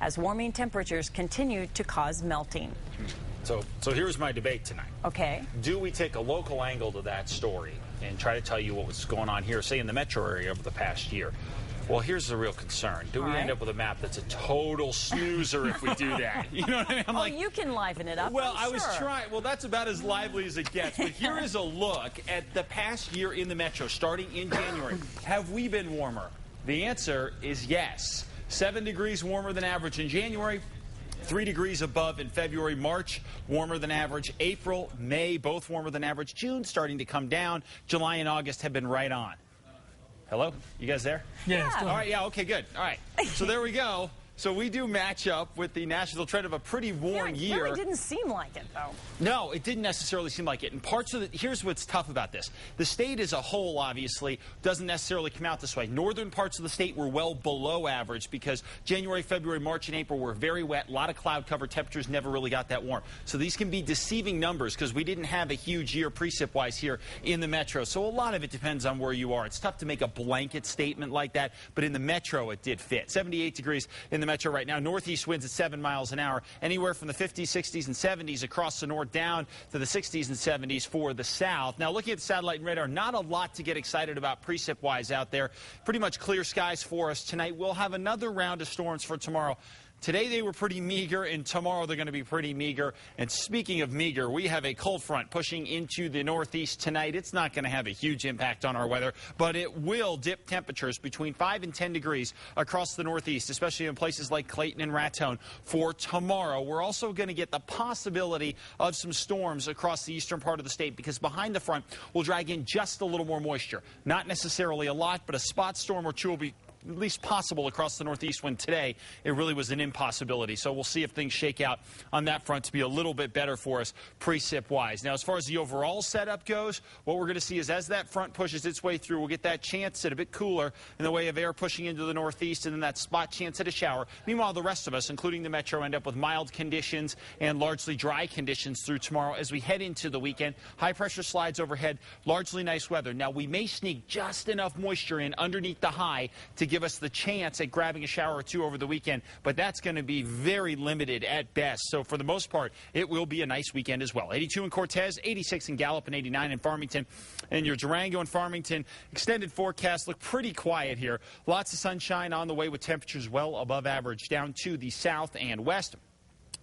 as warming temperatures continue to cause melting. So here's my debate tonight. Okay. Do we take a local angle to that story and try to tell you what was going on here, say in the metro area over the past year? Well, here's the real concern. Do we end up with a map that's a total snoozer if we do that? You know what I mean? I'm you can liven it up. Well, I was trying. Well, that's about as lively as it gets. But here is a look at the past year in the metro, starting in January. Have we been warmer? The answer is yes. 7 degrees warmer than average in January. 3 degrees above in February. March, warmer than average. April, May, both warmer than average. June starting to come down. July and August have been right on. Hello? You guys there? Yeah. All right, yeah, okay, good. All right. So there we go. So we do match up with the national trend of a pretty warm year. It really didn't seem like it, though. No, it didn't necessarily seem like it. And parts of here's what's tough about this. The state as a whole, obviously, doesn't necessarily come out this way. Northern parts of the state were well below average because January, February, March, and April were very wet. A lot of cloud cover. Temperatures never really got that warm. So these can be deceiving numbers because we didn't have a huge year precip-wise here in the metro. So a lot of it depends on where you are. It's tough to make a blanket statement like that, but in the metro it did fit. 78 degrees in the metro right now. Northeast winds at 7 miles an hour, anywhere from the 50s, 60s, and 70s across the north down to the 60s and 70s for the south. Now, looking at the satellite and radar, not a lot to get excited about precip-wise out there. Pretty much clear skies for us tonight. We'll have another round of storms for tomorrow. Today they were pretty meager, and tomorrow they're going to be pretty meager. And speaking of meager, we have a cold front pushing into the northeast tonight. It's not going to have a huge impact on our weather, but it will dip temperatures between 5 and 10 degrees across the northeast, especially in places like Clayton and Raton for tomorrow. We're also going to get the possibility of some storms across the eastern part of the state because behind the front will drag in just a little more moisture. Not necessarily a lot, but a spot storm or two will be at least possible across the northeast when today it really was an impossibility. So we'll see if things shake out on that front to be a little bit better for us precip-wise. Now, as far as the overall setup goes, what we're going to see is as that front pushes its way through, we'll get that chance at a bit cooler in the way of air pushing into the northeast and then that spot chance at a shower. Meanwhile, the rest of us, including the metro, end up with mild conditions and largely dry conditions through tomorrow as we head into the weekend. High pressure slides overhead, largely nice weather. Now, we may sneak just enough moisture in underneath the high to give us the chance at grabbing a shower or two over the weekend, but that's going to be very limited at best. So for the most part, it will be a nice weekend as well. 82 in Cortez, 86 in Gallup, and 89 in Farmington. And your Durango and Farmington extended forecasts look pretty quiet here. Lots of sunshine on the way with temperatures well above average down to the south and west.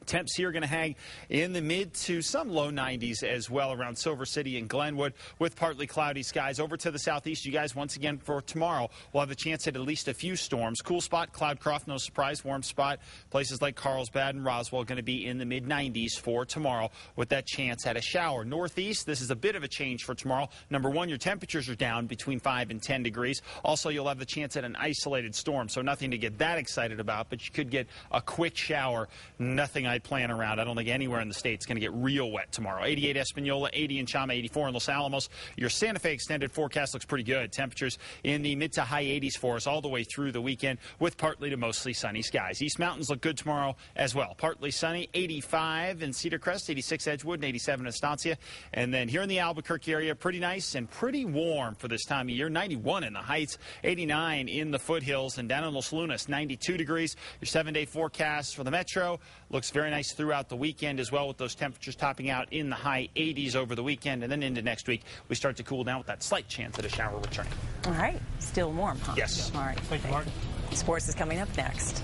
Temps here going to hang in the mid to some low 90s as well around Silver City and Glenwood with partly cloudy skies. Over to the southeast, you guys, once again for tomorrow, we'll have a chance at least a few storms. Cool spot, Cloudcroft, no surprise. Warm spot, places like Carlsbad and Roswell going to be in the mid-90s for tomorrow with that chance at a shower. Northeast, this is a bit of a change for tomorrow. Number one, your temperatures are down between 5 and 10 degrees. Also, you'll have the chance at an isolated storm, so nothing to get that excited about, but you could get a quick shower. Nothing I'd plan around. I don't think anywhere in the state is going to get real wet tomorrow. 88 Espanola, 80 in Chama, 84 in Los Alamos. Your Santa Fe extended forecast looks pretty good. Temperatures in the mid to high 80s for us all the way through the weekend with partly to mostly sunny skies. East Mountains look good tomorrow as well. Partly sunny, 85 in Cedar Crest, 86 Edgewood, and 87 in Estancia. And then here in the Albuquerque area, pretty nice and pretty warm for this time of year. 91 in the Heights, 89 in the foothills, and down in Los Lunas, 92 degrees. Your 7-day forecast for the metro looks very nice throughout the weekend as well, with those temperatures topping out in the high 80s over the weekend. And then into next week, we start to cool down with that slight chance at a shower return. All right. Still warm, huh? Yes. All right. Thank you, Mark. Sports is coming up next.